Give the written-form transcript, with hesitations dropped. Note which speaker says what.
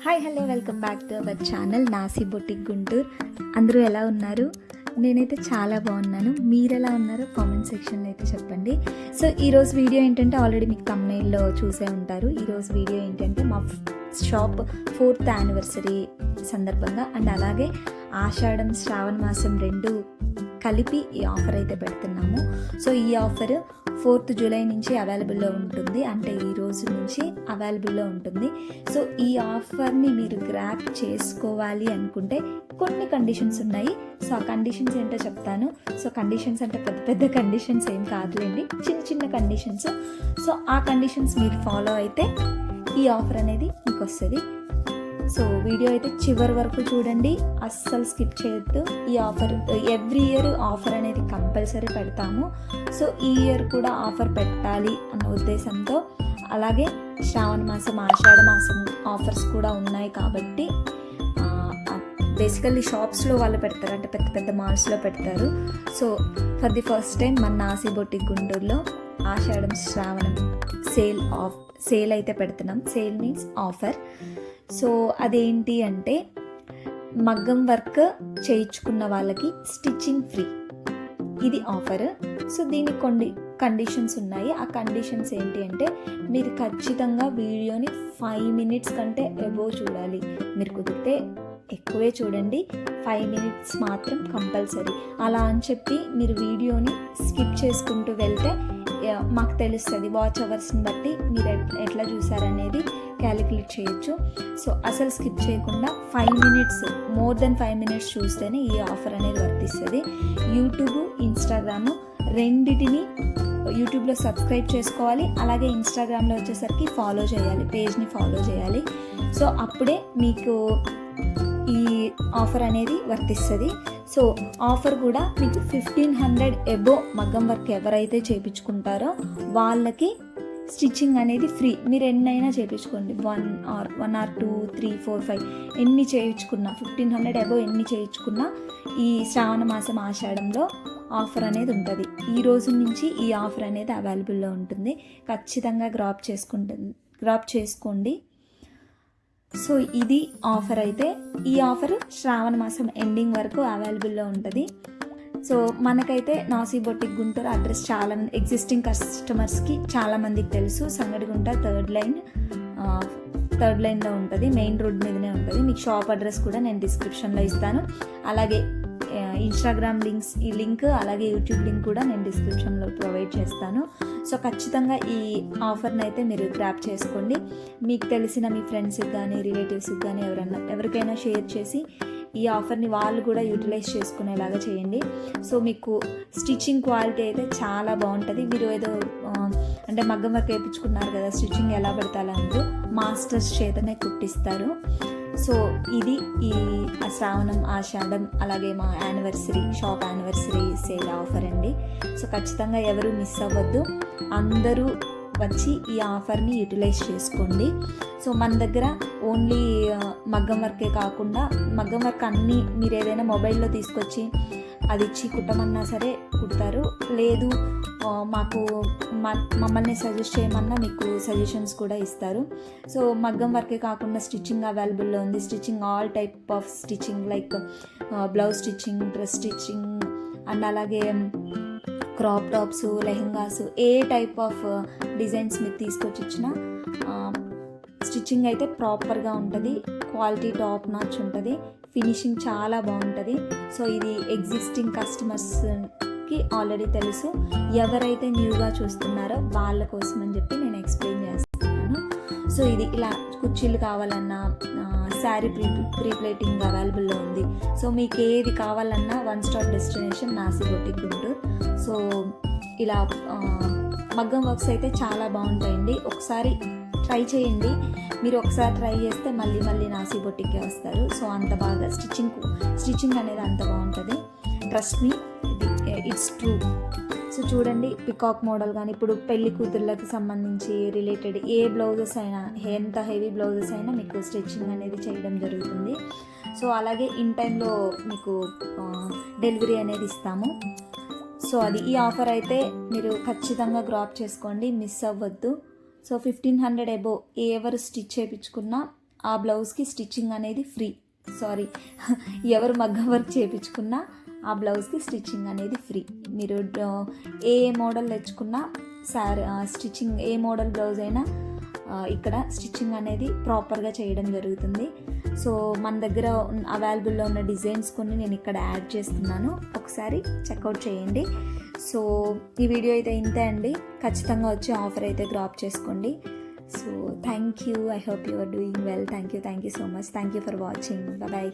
Speaker 1: Hi hello welcome back to our channel Nasi boutique Guntur. అందరూ ఎలా ఉన్నారు? నేనైతే చాలా బాగున్నాను. మీరు ఎలా ఉన్నారో కామెంట్ సెక్షన్లో అయితే చెప్పండి. సో ఈరోజు వీడియో ఏంటంటే ఆల్రెడీ మీకు thumbnailలో చూసే ఉంటారు. ఈరోజు వీడియో ఏంటంటే మా షాప్ 4th యానివర్సరీ సందర్భంగా అండ్ అలాగే ఆషాఢం శ్రావణ మాసం రెండు కలిపి ఈ ఆఫర్ అయితే పెడుతున్నాము. సో ఈ ఆఫర్ 4th జూలై నుంచి అవైలబుల్లో ఉంటుంది, అంటే ఈ రోజు నుంచి అవైలబుల్లో ఉంటుంది. సో ఈ ఆఫర్ని మీరు గ్రాప్ చేసుకోవాలి అనుకుంటే కొన్ని కండిషన్స్ ఉన్నాయి. సో ఆ కండిషన్స్ ఏంటో చెప్తాను. సో కండిషన్స్ అంటే పెద్ద పెద్ద కండిషన్స్ ఏం కాదులేండి, చిన్న చిన్న కండిషన్స్. సో ఆ కండిషన్స్ మీరు ఫాలో అయితే ఈ ఆఫర్ అనేది మీకు వస్తుంది. సో వీడియో అయితే చివరి వరకు చూడండి, అస్సలు స్కిప్ చేయొద్దు. ఈ ఆఫర్ ఎవ్రీ ఇయర్ ఆఫర్ అనేది కంపల్సరీ పెడతాము. సో ఈ ఇయర్ కూడా ఆఫర్ పెట్టాలి అన్న ఉద్దేశంతో, అలాగే శ్రావణ మాసం ఆషాఢ మాసం ఆఫర్స్ కూడా ఉన్నాయి కాబట్టి బేసికల్లీ షాప్స్లో వాళ్ళు పెడతారు, అంటే పెద్ద పెద్ద మాల్స్లో పెడతారు. So for the first time మన నాసి బొటిక్ గుంటూరులో ఆషాఢం శ్రావణం సేల్ అయితే పెడుతున్నాం. Sale means offer. సో అదేంటి అంటే మగ్గం వర్క్ చేయించుకున్న వాళ్ళకి స్టిచ్చింగ్ ఫ్రీ, ఇది ఆఫర్. సో దీనికి కొన్ని కండిషన్స్ ఉన్నాయి. ఆ కండిషన్స్ ఏంటి అంటే మీరు ఖచ్చితంగా వీడియోని 5 minutes కంటే అబోవ్ చూడాలి. మీరు కుదిరితే ఎక్కువే చూడండి, 5 minutes మాత్రం కంపల్సరీ. అలా అని చెప్పి మీరు వీడియోని స్కిప్ చేసుకుంటూ వెళ్తే మాకు తెలుస్తుంది, వాచ్ అవర్స్ని బట్టి మీరు ఎట్లా చూసారనేది క్యాలిక్యులేట్ చేయొచ్చు. సో అసలు స్కిప్ చేయకుండా 5 minutes, మోర్ దెన్ 5 minutes చూస్తేనే ఈ ఆఫర్ అనేది వర్తిస్తుంది. యూట్యూబ్, ఇన్స్టాగ్రామ్ రెండిటిని యూట్యూబ్లో సబ్స్క్రైబ్ చేసుకోవాలి, అలాగే ఇన్స్టాగ్రామ్లో వచ్చేసరికి ఫాలో చేయాలి, పేజ్ని ఫాలో చేయాలి. సో అప్పుడే మీకు ఈ ఆఫర్ అనేది వర్తిస్తుంది. సో ఆఫర్ కూడా మీకు 1500 అబోవ్ మగ్గం వర్క్ ఎవరైతే చేయించుకుంటారో వాళ్ళకి స్టిచ్చింగ్ అనేది ఫ్రీ. మీరు ఎన్నైనా చేయించుకోండి, 1 or 2, 3, 4, 5 ఎన్ని చేయించుకున్నా, 1500 అబోవ్ ఎన్ని చేయించుకున్నా ఈ శ్రావణ మాసం ఆషాఢంలో ఆఫర్ అనేది ఉంటుంది. ఈ రోజు నుంచి ఈ ఆఫర్ అనేది అవైలబుల్లో ఉంటుంది. ఖచ్చితంగా గ్రాప్ చేసుకోండి. సో ఇది ఆఫర్. అయితే ఈ ఆఫర్ శ్రావణ మాసం ఎండింగ్ వరకు అవైలబుల్లో ఉంటుంది. సో మనకైతే నాసి బొటిక్ గుంటూరు అడ్రస్ చాలా ఎగ్జిస్టింగ్ కస్టమర్స్కి చాలామందికి తెలుసు. సంగడిగుంట థర్డ్ లైన్లో ఉంటుంది, మెయిన్ రోడ్ మీదనే ఉంటుంది. మీకు షాప్ అడ్రస్ కూడా నేను డిస్క్రిప్షన్లో ఇస్తాను, అలాగే ఇన్స్టాగ్రామ్ లింక్ అలాగే యూట్యూబ్ లింక్ కూడా నేను డిస్క్రిప్షన్లో ప్రొవైడ్ చేస్తాను. సో ఖచ్చితంగా ఈ ఆఫర్ని అయితే మీరు గ్రాప్ చేసుకోండి. మీకు తెలిసిన మీ ఫ్రెండ్స్కి కానీ రిలేటివ్స్కి కానీ ఎవరికైనా షేర్ చేసి ఈ ఆఫర్ని వాళ్ళు కూడా యూటిలైజ్ చేసుకునేలాగా చేయండి. సో మీకు స్టిచ్చింగ్ క్వాలిటీ అయితే చాలా బాగుంటుంది. మీరు ఏదో అంటే మగ్గం వర్క్ వేయించుకున్నారు కదా, స్టిచ్చింగ్ ఎలా పెడతారంటూ మాస్టర్స్ చేతనే కుట్టిస్తారు. సో ఇది ఈ శ్రావణం ఆషాఢం అలాగే మా షాప్ యానివర్సరీ సేల్ ఆఫర్ అండి. సో ఖచ్చితంగా ఎవరు మిస్ అవ్వద్దు, అందరూ వచ్చి ఈ ఆఫర్ని యూటిలైజ్ చేసుకోండి. సో మన దగ్గర ఓన్లీ మగ్గం వర్కే కాకుండా మగ్గం వర్క్ అన్నీ మీరు ఏదైనా మొబైల్లో తీసుకొచ్చి అది ఇచ్చి కుట్టమన్నా సరే కుడతారు, లేదు మాకు మమ్మల్ని సజెస్ట్ చేయమన్నా మీకు సజెషన్స్ కూడా ఇస్తారు. సో మగ్గం వర్కే కాకుండా స్టిచ్చింగ్ అవైలబుల్లో ఉంది. Stitching all type of stitching like blouse stitching, dress stitching and అలాగే crop tops, lehengas, a type of designs మీరు తీసుకొచ్చి ఇచ్చిన స్టిచ్చింగ్ అయితే ప్రాపర్గా ఉంటుంది, క్వాలిటీ టాప్ నాచ్ ఉంటుంది, ఫినిషింగ్ చాలా బాగుంటుంది. సో ఇది ఎగ్జిస్టింగ్ కస్టమర్స్కి ఆల్రెడీ తెలుసు, ఎవరైతే న్యూగా చూస్తున్నారో వాళ్ళ కోసం అని చెప్పి నేను ఎక్స్ప్లెయిన్ చేస్తున్నాను. సో ఇది ఇలా కుర్చీలు కావాలన్నా శారీ ప్రీప్లేటింగ్ అవైలబుల్లో ఉంది. సో మీకు ఏది కావాలన్నా 1 stop destination Nasi boutique Guntur. So ఇలా మగ్గం వర్క్స్ అయితే చాలా బాగుంటాయండి, ఒకసారి ట్రై చేయండి. మీరు ఒకసారి ట్రై చేస్తే మళ్ళీ మళ్ళీ నాసి బొటిక్కే వస్తారు. సో అంత బాగా స్టిచ్చింగ్ అనేది అంత బాగుంటుంది, trust me, it's true. So చూడండి, పికాక్ మోడల్ కానీ ఇప్పుడు పెళ్లి కూతుర్లకు సంబంధించి రిలేటెడ్ ఏ బ్లౌజెస్ అయినా, ఎంత హెవీ బ్లౌజెస్ అయినా మీకు స్టిచ్చింగ్ అనేది చేయడం జరుగుతుంది. సో అలాగే ఇన్ టైంలో మీకు డెలివరీ అనేది ఇస్తాము. సో అది ఈ ఆఫర్ అయితే మీరు ఖచ్చితంగా గ్రాప్ చేసుకోండి, మిస్ అవ్వద్దు. సో 1500 అబోవ్ ఎవరు స్టిచ్ చేయించుకున్నా ఆ బ్లౌజ్కి స్టిచ్చింగ్ అనేది ఫ్రీ. సారీ, ఎవరు మగ్గం వర్క్ చేయించుకున్నా ఆ బ్లౌజ్కి స్టిచ్చింగ్ అనేది ఫ్రీ. మీరు ఏ మోడల్ తెచ్చుకున్నా స్టిచ్చింగ్, ఏ మోడల్ బ్లౌజ్ అయినా ఇక్కడ స్టిచ్చింగ్ అనేది ప్రాపర్గా చేయడం జరుగుతుంది. సో మన దగ్గర అవైలబుల్లో ఉన్న డిజైన్స్ కొన్ని నేను ఇక్కడ యాడ్ చేస్తున్నాను, ఒకసారి చెక్అవుట్ చేయండి. సో ఈ వీడియో అయితే ఇంతే అండి. ఖచ్చితంగా వచ్చి ఆఫర్ అయితే గ్రాప్ చేసుకోండి. So thank you, I hope you are doing well. Thank you so much. Thank you for watching. Bye.